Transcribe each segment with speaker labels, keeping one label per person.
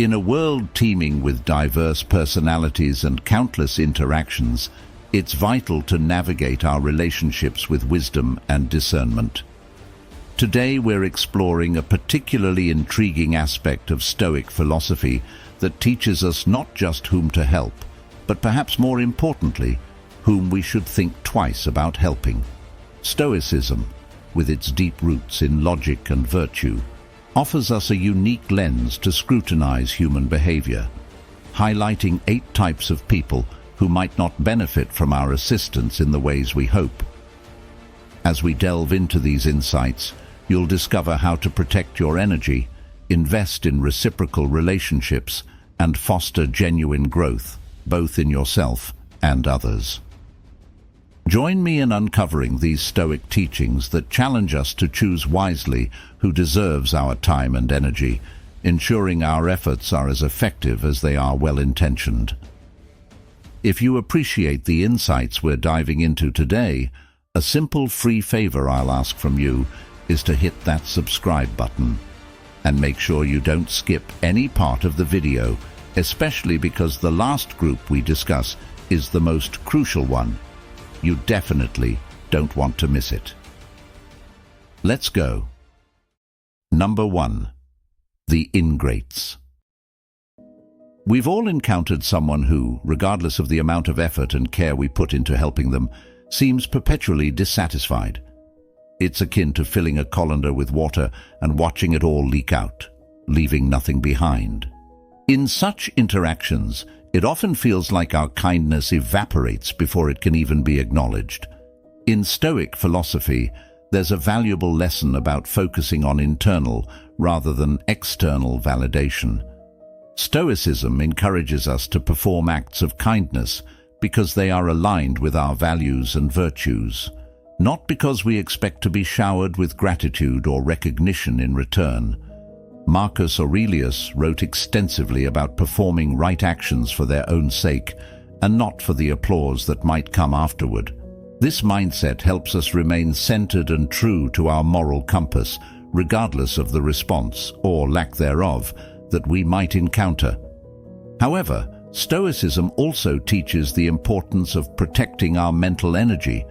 Speaker 1: In a world teeming with diverse personalities and countless interactions, it's vital to navigate our relationships with wisdom and discernment. Today we're exploring a particularly intriguing aspect of Stoic philosophy that teaches us not just whom to help, but perhaps more importantly, whom we should think twice about helping. Stoicism, with its deep roots in logic and virtue, offers us a unique lens to scrutinize human behavior, highlighting 8 types of people who might not benefit from our assistance in the ways we hope. As we delve into these insights, you'll discover how to protect your energy, invest in reciprocal relationships, and foster genuine growth, both in yourself and others. Join me in uncovering these Stoic teachings that challenge us to choose wisely who deserves our time and energy, ensuring our efforts are as effective as they are well-intentioned. If you appreciate the insights we're diving into today, a simple free favor I'll ask from you is to hit that subscribe button. And make sure you don't skip any part of the video, especially because the last group we discuss is the most crucial one. You definitely don't want to miss it. Let's go. Number 1. The ingrates. We've all encountered someone who, regardless of the amount of effort and care we put into helping them, seems perpetually dissatisfied. It's akin to filling a colander with water and watching it all leak out, leaving nothing behind. In such interactions, it often feels like our kindness evaporates before it can even be acknowledged. In Stoic philosophy, there's a valuable lesson about focusing on internal rather than external validation. Stoicism encourages us to perform acts of kindness because they are aligned with our values and virtues, not because we expect to be showered with gratitude or recognition in return. Marcus Aurelius wrote extensively about performing right actions for their own sake and not for the applause that might come afterward. This mindset helps us remain centered and true to our moral compass, regardless of the response, or lack thereof, that we might encounter. However, Stoicism also teaches the importance of protecting our mental energy.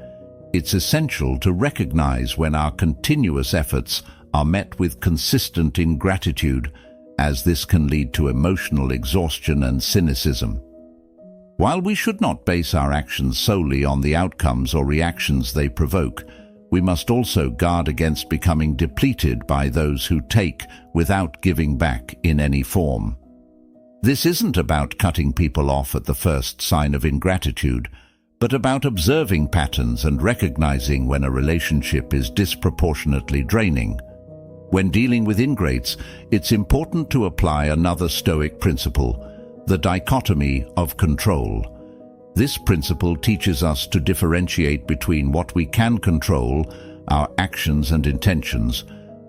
Speaker 1: It's essential to recognize when our continuous efforts are met with consistent ingratitude, as this can lead to emotional exhaustion and cynicism. While we should not base our actions solely on the outcomes or reactions they provoke, we must also guard against becoming depleted by those who take without giving back in any form. This isn't about cutting people off at the first sign of ingratitude, but about observing patterns and recognizing when a relationship is disproportionately draining. When dealing with ingrates, it's important to apply another Stoic principle, the dichotomy of control. This principle teaches us to differentiate between what we can control, our actions and intentions,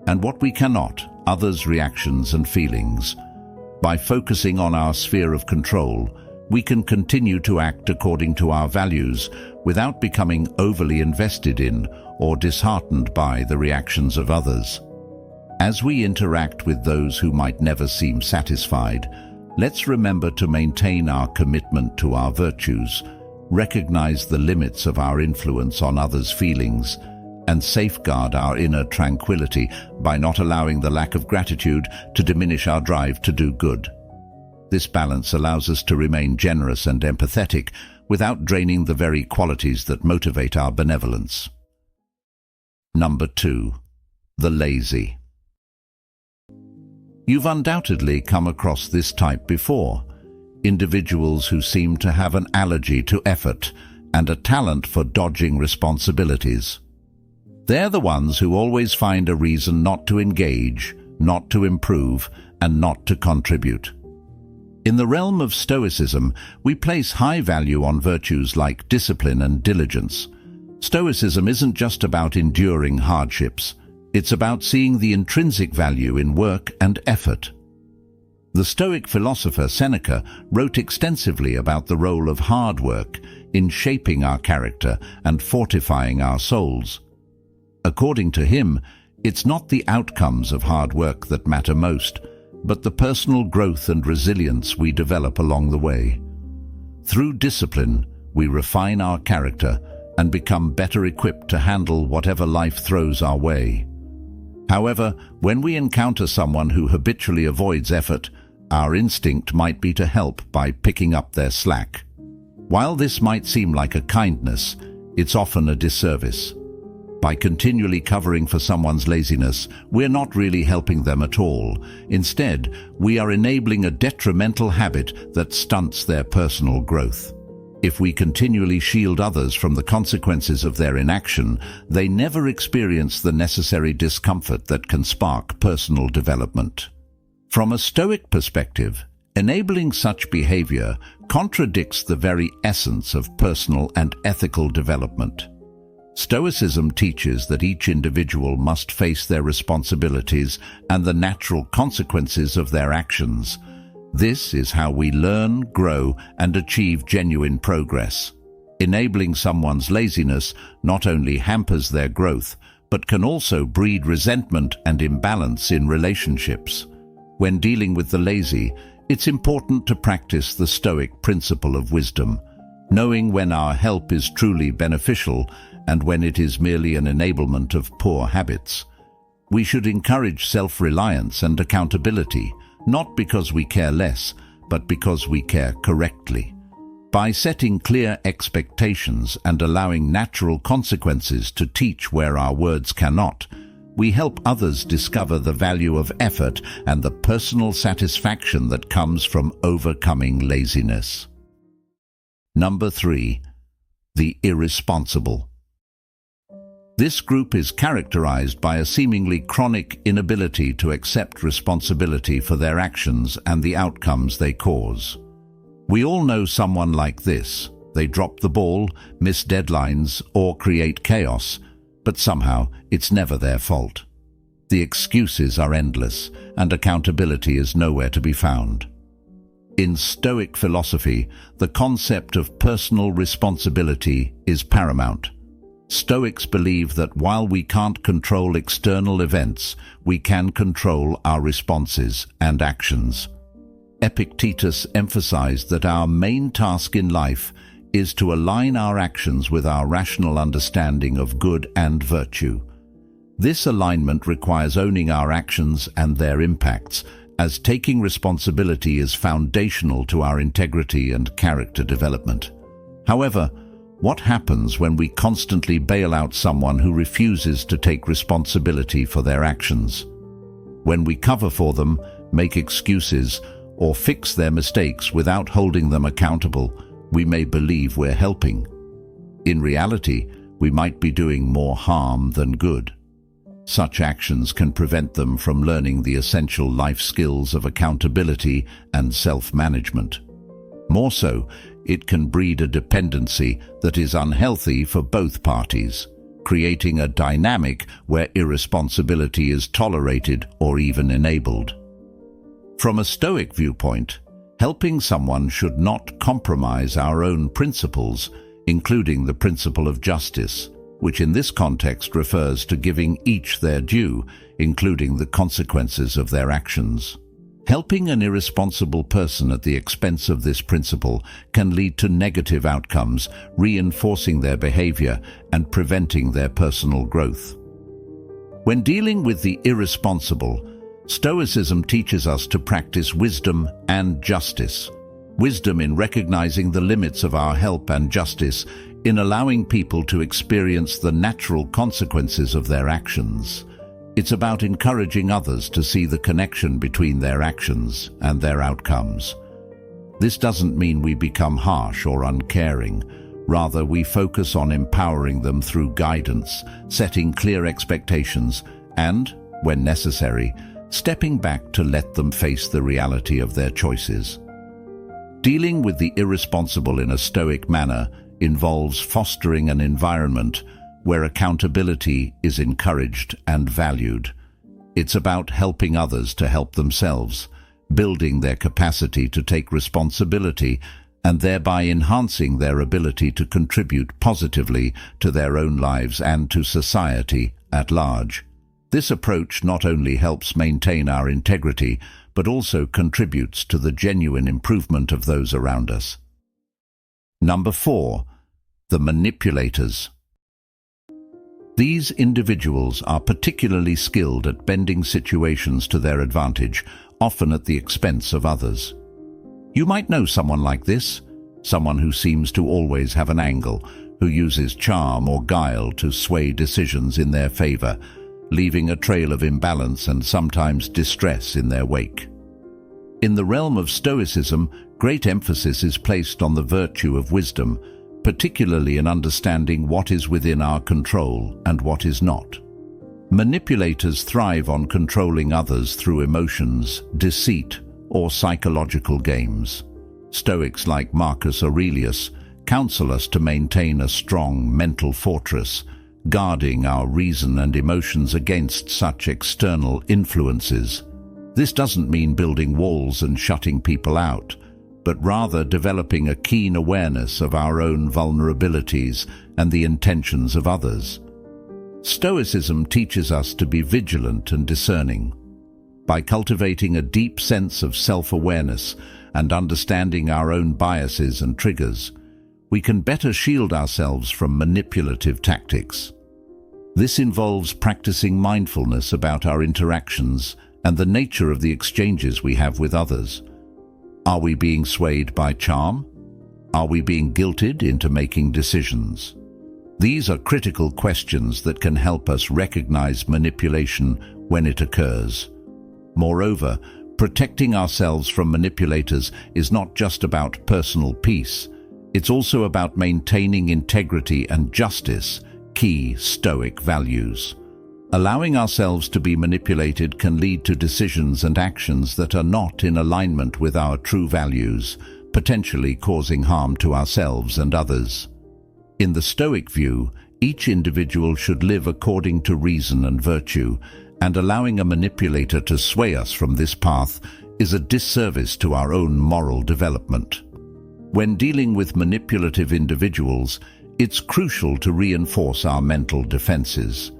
Speaker 1: and what we cannot, others' reactions and feelings. By focusing on our sphere of control, we can continue to act according to our values without becoming overly invested in or disheartened by the reactions of others. As we interact with those who might never seem satisfied, let's remember to maintain our commitment to our virtues, recognize the limits of our influence on others' feelings, and safeguard our inner tranquility by not allowing the lack of gratitude to diminish our drive to do good. This balance allows us to remain generous and empathetic without draining the very qualities that motivate our benevolence. Number 2. The lazy. You've undoubtedly come across this type before. Individuals who seem to have an allergy to effort and a talent for dodging responsibilities. They're the ones who always find a reason not to engage, not to improve, and not to contribute. In the realm of Stoicism, we place high value on virtues like discipline and diligence. Stoicism isn't just about enduring hardships. It's about seeing the intrinsic value in work and effort. The Stoic philosopher Seneca wrote extensively about the role of hard work in shaping our character and fortifying our souls. According to him, it's not the outcomes of hard work that matter most, but the personal growth and resilience we develop along the way. Through discipline, we refine our character and become better equipped to handle whatever life throws our way. However, when we encounter someone who habitually avoids effort, our instinct might be to help by picking up their slack. While this might seem like a kindness, it's often a disservice. By continually covering for someone's laziness, we're not really helping them at all. Instead, we are enabling a detrimental habit that stunts their personal growth. If we continually shield others from the consequences of their inaction, they never experience the necessary discomfort that can spark personal development. From a Stoic perspective, enabling such behavior contradicts the very essence of personal and ethical development. Stoicism teaches that each individual must face their responsibilities and the natural consequences of their actions. This is how we learn, grow, and achieve genuine progress. Enabling someone's laziness not only hampers their growth, but can also breed resentment and imbalance in relationships. When dealing with the lazy, it's important to practice the Stoic principle of wisdom, knowing when our help is truly beneficial and when it is merely an enablement of poor habits. We should encourage self-reliance and accountability, not because we care less, but because we care correctly. By setting clear expectations and allowing natural consequences to teach where our words cannot, we help others discover the value of effort and the personal satisfaction that comes from overcoming laziness. Number 3. The irresponsible. This group is characterized by a seemingly chronic inability to accept responsibility for their actions and the outcomes they cause. We all know someone like this. They drop the ball, miss deadlines, or create chaos, but somehow it's never their fault. The excuses are endless, and accountability is nowhere to be found. In Stoic philosophy, the concept of personal responsibility is paramount. Stoics believe that while we can't control external events, we can control our responses and actions. Epictetus emphasized that our main task in life is to align our actions with our rational understanding of good and virtue. This alignment requires owning our actions and their impacts, as taking responsibility is foundational to our integrity and character development. However, what happens when we constantly bail out someone who refuses to take responsibility for their actions? When we cover for them, make excuses, or fix their mistakes without holding them accountable, we may believe we're helping. In reality, we might be doing more harm than good. Such actions can prevent them from learning the essential life skills of accountability and self-management. More so, it can breed a dependency that is unhealthy for both parties, creating a dynamic where irresponsibility is tolerated or even enabled. From a Stoic viewpoint, helping someone should not compromise our own principles, including the principle of justice, which in this context refers to giving each their due, including the consequences of their actions. Helping an irresponsible person at the expense of this principle can lead to negative outcomes, reinforcing their behavior and preventing their personal growth. When dealing with the irresponsible, Stoicism teaches us to practice wisdom and justice. Wisdom in recognizing the limits of our help and justice in allowing people to experience the natural consequences of their actions. It's about encouraging others to see the connection between their actions and their outcomes. This doesn't mean we become harsh or uncaring. Rather, we focus on empowering them through guidance, setting clear expectations, and, when necessary, stepping back to let them face the reality of their choices. Dealing with the irresponsible in a Stoic manner involves fostering an environment where accountability is encouraged and valued. It's about helping others to help themselves, building their capacity to take responsibility, and thereby enhancing their ability to contribute positively to their own lives and to society at large. This approach not only helps maintain our integrity, but also contributes to the genuine improvement of those around us. Number 4. The manipulators. These individuals are particularly skilled at bending situations to their advantage, often at the expense of others. You might know someone like this, someone who seems to always have an angle, who uses charm or guile to sway decisions in their favor, leaving a trail of imbalance and sometimes distress in their wake. In the realm of Stoicism, great emphasis is placed on the virtue of wisdom, particularly in understanding what is within our control and what is not. Manipulators thrive on controlling others through emotions, deceit, or psychological games. Stoics like Marcus Aurelius counsel us to maintain a strong mental fortress, guarding our reason and emotions against such external influences. This doesn't mean building walls and shutting people out, but rather developing a keen awareness of our own vulnerabilities and the intentions of others. Stoicism teaches us to be vigilant and discerning. By cultivating a deep sense of self-awareness and understanding our own biases and triggers, we can better shield ourselves from manipulative tactics. This involves practicing mindfulness about our interactions and the nature of the exchanges we have with others. Are we being swayed by charm? Are we being guilted into making decisions? These are critical questions that can help us recognize manipulation when it occurs. Moreover, protecting ourselves from manipulators is not just about personal peace. It's also about maintaining integrity and justice, key Stoic values. Allowing ourselves to be manipulated can lead to decisions and actions that are not in alignment with our true values, potentially causing harm to ourselves and others. In the Stoic view, each individual should live according to reason and virtue, and allowing a manipulator to sway us from this path is a disservice to our own moral development. When dealing with manipulative individuals, it's crucial to reinforce our mental defenses.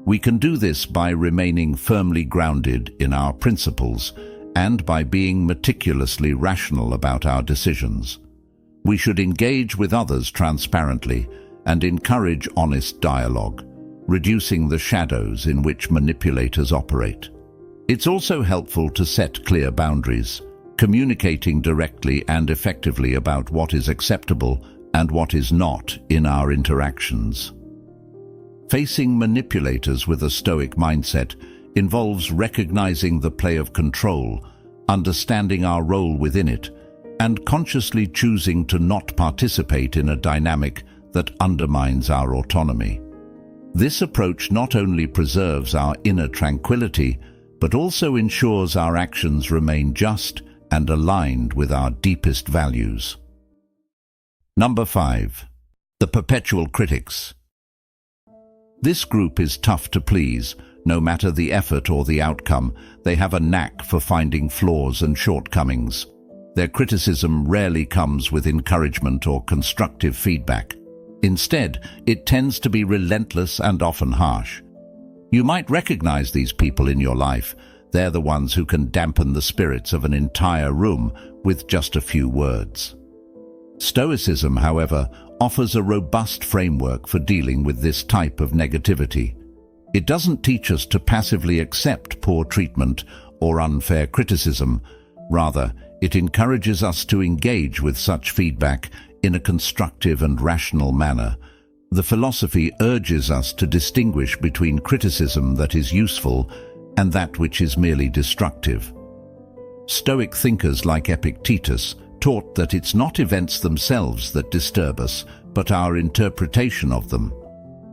Speaker 1: We can do this by remaining firmly grounded in our principles and by being meticulously rational about our decisions. We should engage with others transparently and encourage honest dialogue, reducing the shadows in which manipulators operate. It's also helpful to set clear boundaries, communicating directly and effectively about what is acceptable and what is not in our interactions. Facing manipulators with a Stoic mindset involves recognizing the play of control, understanding our role within it, and consciously choosing to not participate in a dynamic that undermines our autonomy. This approach not only preserves our inner tranquility, but also ensures our actions remain just and aligned with our deepest values. Number 5. The perpetual critics. This group is tough to please. No matter the effort or the outcome, they have a knack for finding flaws and shortcomings. Their criticism rarely comes with encouragement or constructive feedback. Instead, it tends to be relentless and often harsh. You might recognize these people in your life. They're the ones who can dampen the spirits of an entire room with just a few words. Stoicism, however, offers a robust framework for dealing with this type of negativity. It doesn't teach us to passively accept poor treatment or unfair criticism. Rather, it encourages us to engage with such feedback in a constructive and rational manner. The philosophy urges us to distinguish between criticism that is useful and that which is merely destructive. Stoic thinkers like Epictetus taught that it's not events themselves that disturb us, but our interpretation of them.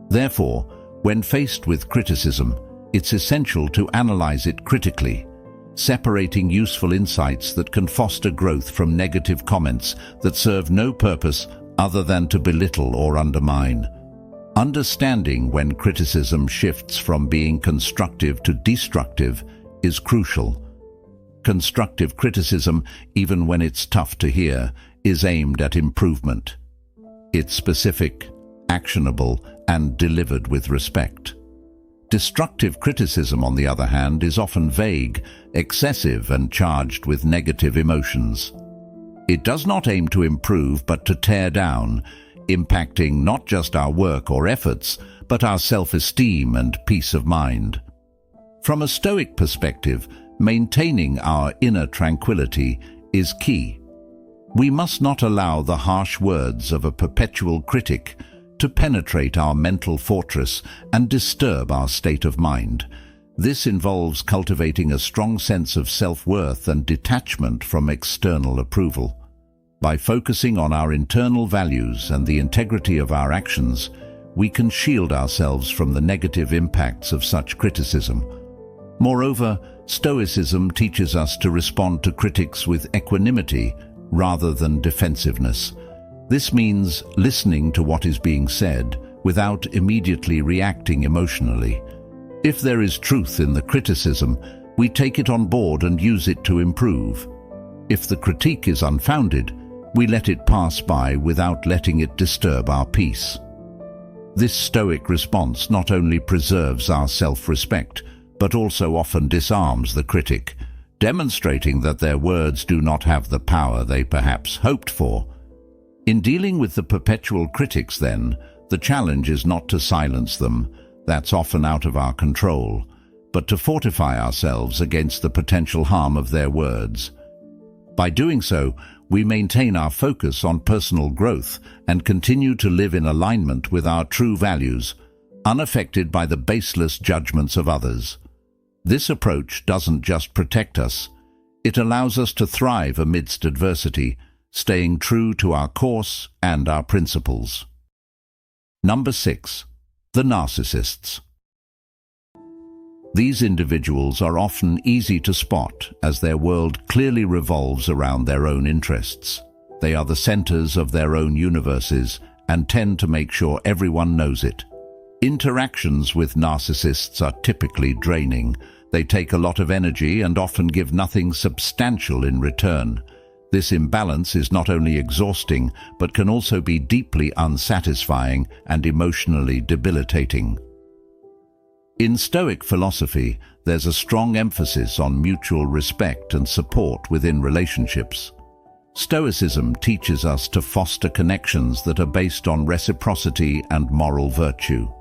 Speaker 1: Therefore, when faced with criticism, it's essential to analyze it critically, separating useful insights that can foster growth from negative comments that serve no purpose other than to belittle or undermine. Understanding when criticism shifts from being constructive to destructive is crucial. Constructive criticism, even when it's tough to hear, is aimed at improvement. It's specific, actionable, and delivered with respect. Destructive criticism, on the other hand, is often vague, excessive, and charged with negative emotions. It does not aim to improve but to tear down, impacting not just our work or efforts, but our self-esteem and peace of mind. From a Stoic perspective, maintaining our inner tranquility is key. We must not allow the harsh words of a perpetual critic to penetrate our mental fortress and disturb our state of mind. This involves cultivating a strong sense of self-worth and detachment from external approval. By focusing on our internal values and the integrity of our actions, we can shield ourselves from the negative impacts of such criticism. Moreover, Stoicism teaches us to respond to critics with equanimity rather than defensiveness. This means listening to what is being said without immediately reacting emotionally. If there is truth in the criticism, we take it on board and use it to improve. If the critique is unfounded, we let it pass by without letting it disturb our peace. This Stoic response not only preserves our self-respect, but also often disarms the critic, demonstrating that their words do not have the power they perhaps hoped for. In dealing with the perpetual critics, then, the challenge is not to silence them, that's often out of our control, but to fortify ourselves against the potential harm of their words. By doing so, we maintain our focus on personal growth and continue to live in alignment with our true values, unaffected by the baseless judgments of others. This approach doesn't just protect us, it allows us to thrive amidst adversity, staying true to our course and our principles. Number 6. The narcissists. These individuals are often easy to spot as their world clearly revolves around their own interests. They are the centers of their own universes and tend to make sure everyone knows it. Interactions with narcissists are typically draining. They take a lot of energy and often give nothing substantial in return. This imbalance is not only exhausting, but can also be deeply unsatisfying and emotionally debilitating. In Stoic philosophy, there's a strong emphasis on mutual respect and support within relationships. Stoicism teaches us to foster connections that are based on reciprocity and moral virtue.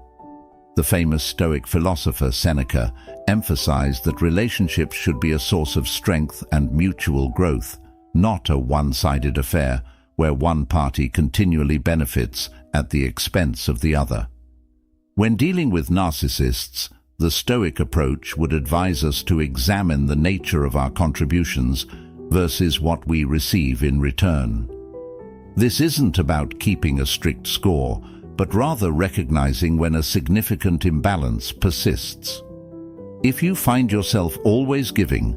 Speaker 1: The famous Stoic philosopher Seneca emphasized that relationships should be a source of strength and mutual growth, not a one-sided affair where one party continually benefits at the expense of the other. When dealing with narcissists, the Stoic approach would advise us to examine the nature of our contributions versus what we receive in return. This isn't about keeping a strict score, but rather recognizing when a significant imbalance persists. If you find yourself always giving,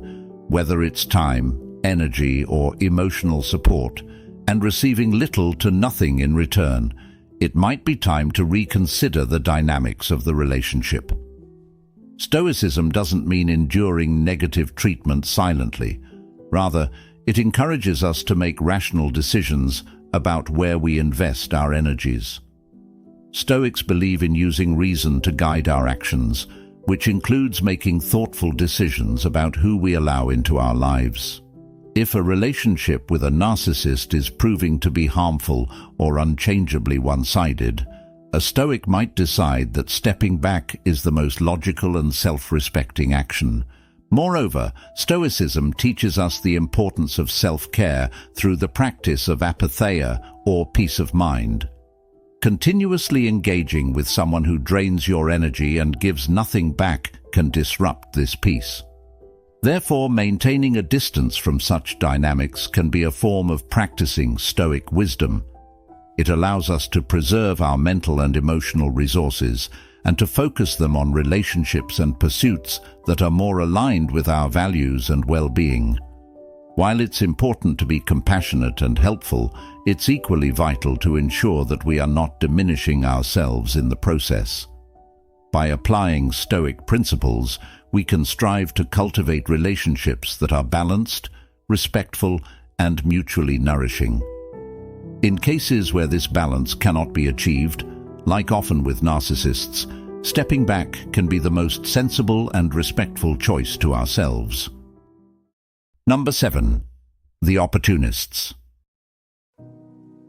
Speaker 1: whether it's time, energy, or emotional support, and receiving little to nothing in return, it might be time to reconsider the dynamics of the relationship. Stoicism doesn't mean enduring negative treatment silently. Rather, it encourages us to make rational decisions about where we invest our energies. Stoics believe in using reason to guide our actions, which includes making thoughtful decisions about who we allow into our lives. If a relationship with a narcissist is proving to be harmful or unchangeably one-sided, a Stoic might decide that stepping back is the most logical and self-respecting action. Moreover, Stoicism teaches us the importance of self-care through the practice of apatheia, or peace of mind. Continuously engaging with someone who drains your energy and gives nothing back can disrupt this peace. Therefore, maintaining a distance from such dynamics can be a form of practicing Stoic wisdom. It allows us to preserve our mental and emotional resources and to focus them on relationships and pursuits that are more aligned with our values and well-being. While it's important to be compassionate and helpful, it's equally vital to ensure that we are not diminishing ourselves in the process. By applying Stoic principles, we can strive to cultivate relationships that are balanced, respectful, and mutually nourishing. In cases where this balance cannot be achieved, like often with narcissists, Stepping back can be the most sensible and respectful choice to ourselves. Number 7. The opportunists.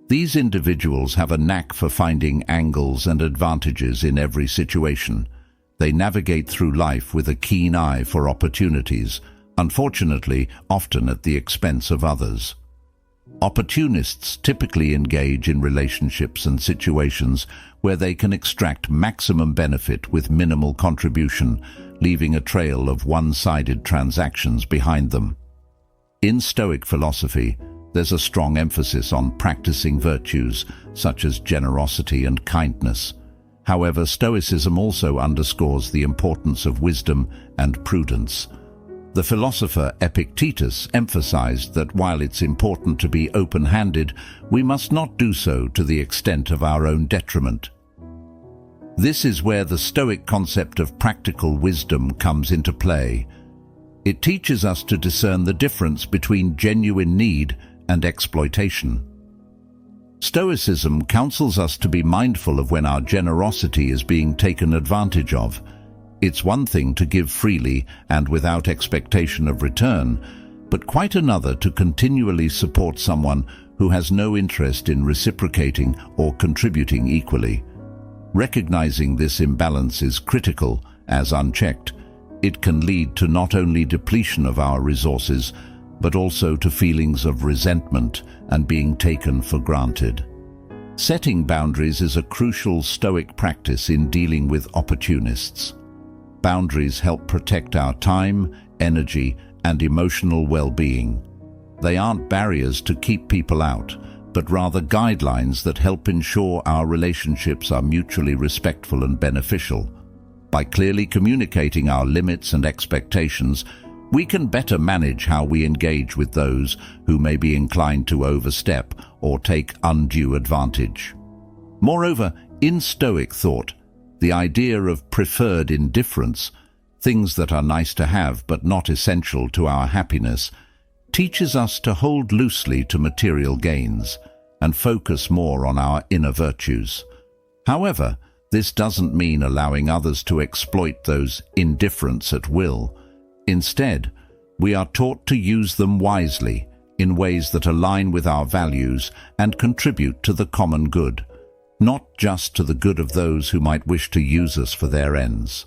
Speaker 1: These individuals have a knack for finding angles and advantages in every situation. They navigate through life with a keen eye for opportunities, unfortunately, often at the expense of others. Opportunists typically engage in relationships and situations where they can extract maximum benefit with minimal contribution, leaving a trail of one-sided transactions behind them. In Stoic philosophy, there's a strong emphasis on practicing virtues such as generosity and kindness. However, Stoicism also underscores the importance of wisdom and prudence. The philosopher Epictetus emphasized that while it's important to be open-handed, we must not do so to the extent of our own detriment. This is where the Stoic concept of practical wisdom comes into play. It teaches us to discern the difference between genuine need and exploitation. Stoicism counsels us to be mindful of when our generosity is being taken advantage of. It's one thing to give freely and without expectation of return, but quite another to continually support someone who has no interest in reciprocating or contributing equally. Recognizing this imbalance is critical, as unchecked, it can lead to not only depletion of our resources, but also to feelings of resentment and being taken for granted. Setting boundaries is a crucial Stoic practice in dealing with opportunists. Boundaries help protect our time, energy, and emotional well-being. They aren't barriers to keep people out, but rather guidelines that help ensure our relationships are mutually respectful and beneficial. By clearly communicating our limits and expectations, we can better manage how we engage with those who may be inclined to overstep or take undue advantage. Moreover, in Stoic thought, the idea of preferred indifference, things that are nice to have but not essential to our happiness, teaches us to hold loosely to material gains and focus more on our inner virtues. However, this doesn't mean allowing others to exploit those indifferents at will. Instead, we are taught to use them wisely in ways that align with our values and contribute to the common good, not just to the good of those who might wish to use us for their ends.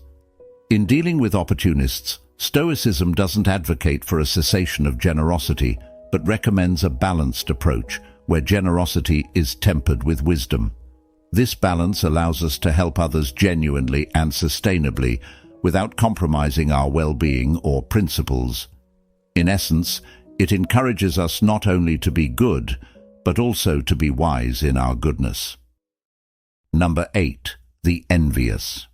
Speaker 1: In dealing with opportunists, Stoicism doesn't advocate for a cessation of generosity, but recommends a balanced approach where generosity is tempered with wisdom. This balance allows us to help others genuinely and sustainably without compromising our well-being or principles. In essence, it encourages us not only to be good, but also to be wise in our goodness. Number 8. The envious.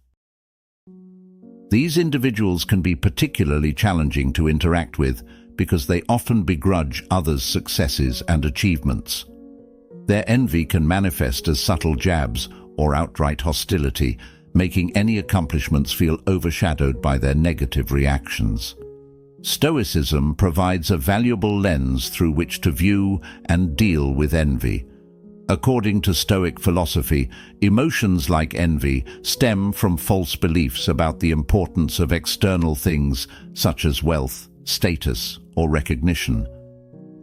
Speaker 1: These individuals can be particularly challenging to interact with because they often begrudge others' successes and achievements. Their envy can manifest as subtle jabs or outright hostility, making any accomplishments feel overshadowed by their negative reactions. Stoicism provides a valuable lens through which to view and deal with envy. According to Stoic philosophy, emotions like envy stem from false beliefs about the importance of external things such as wealth, status, or recognition.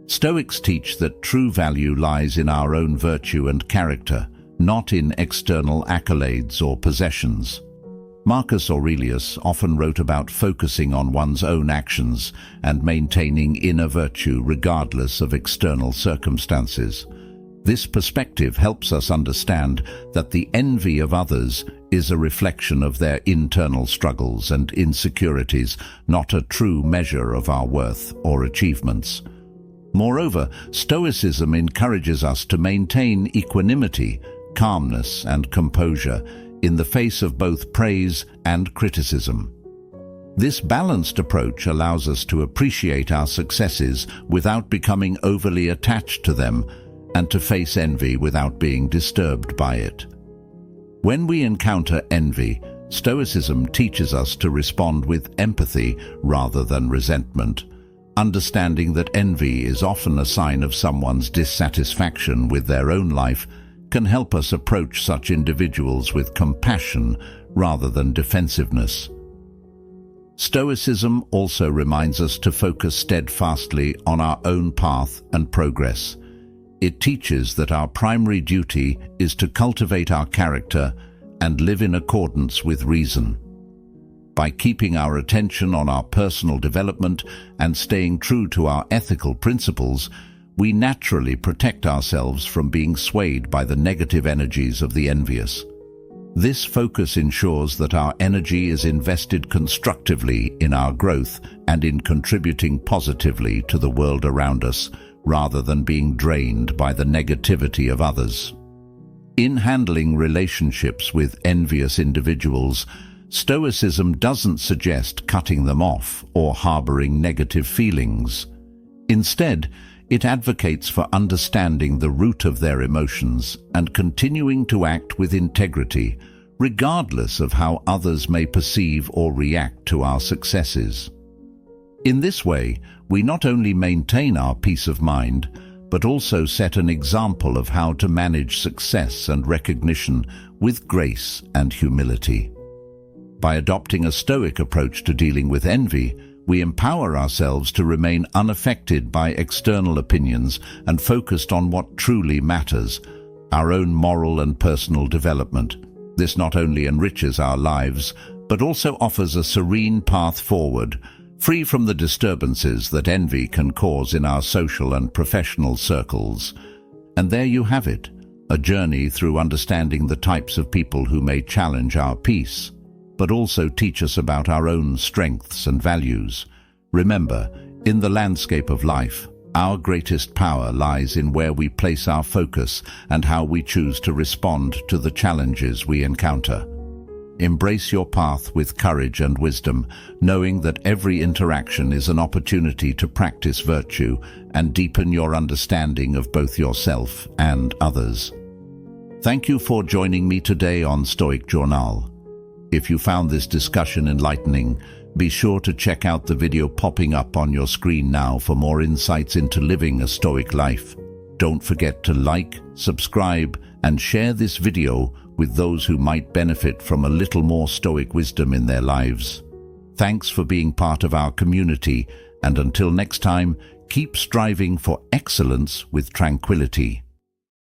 Speaker 1: Stoics teach that true value lies in our own virtue and character, not in external accolades or possessions. Marcus Aurelius often wrote about focusing on one's own actions and maintaining inner virtue regardless of external circumstances. This perspective helps us understand that the envy of others is a reflection of their internal struggles and insecurities, not a true measure of our worth or achievements. Moreover, Stoicism encourages us to maintain equanimity, calmness, and composure in the face of both praise and criticism. This balanced approach allows us to appreciate our successes without becoming overly attached to them, and to face envy without being disturbed by it. When we encounter envy, Stoicism teaches us to respond with empathy rather than resentment, understanding that envy is often a sign of someone's dissatisfaction with their own life can help us approach such individuals with compassion rather than defensiveness. Stoicism also reminds us to focus steadfastly on our own path and progress. It teaches that our primary duty is to cultivate our character and live in accordance with reason. By keeping our attention on our personal development and staying true to our ethical principles, we naturally protect ourselves from being swayed by the negative energies of the envious. This focus ensures that our energy is invested constructively in our growth and in contributing positively to the world around us, rather than being drained by the negativity of others. In handling relationships with envious individuals, Stoicism doesn't suggest cutting them off or harboring negative feelings. Instead, it advocates for understanding the root of their emotions and continuing to act with integrity, regardless of how others may perceive or react to our successes. In this way, we not only maintain our peace of mind, but also set an example of how to manage success and recognition with grace and humility. By adopting a Stoic approach to dealing with envy, we empower ourselves to remain unaffected by external opinions and focused on what truly matters, our own moral and personal development. This not only enriches our lives, but also offers a serene path forward, free from the disturbances that envy can cause in our social and professional circles. And there you have it, a journey through understanding the types of people who may challenge our peace, but also teach us about our own strengths and values. Remember, in the landscape of life, our greatest power lies in where we place our focus and how we choose to respond to the challenges we encounter. Embrace your path with courage and wisdom, knowing that every interaction is an opportunity to practice virtue and deepen your understanding of both yourself and others. Thank you for joining me today on Stoic Journal. If you found this discussion enlightening, be sure to check out the video popping up on your screen now for more insights into living a Stoic life. Don't forget to like, subscribe, and share this video with those who might benefit from a little more Stoic wisdom in their lives. Thanks for being part of our community, and until next time, keep striving for excellence with tranquility.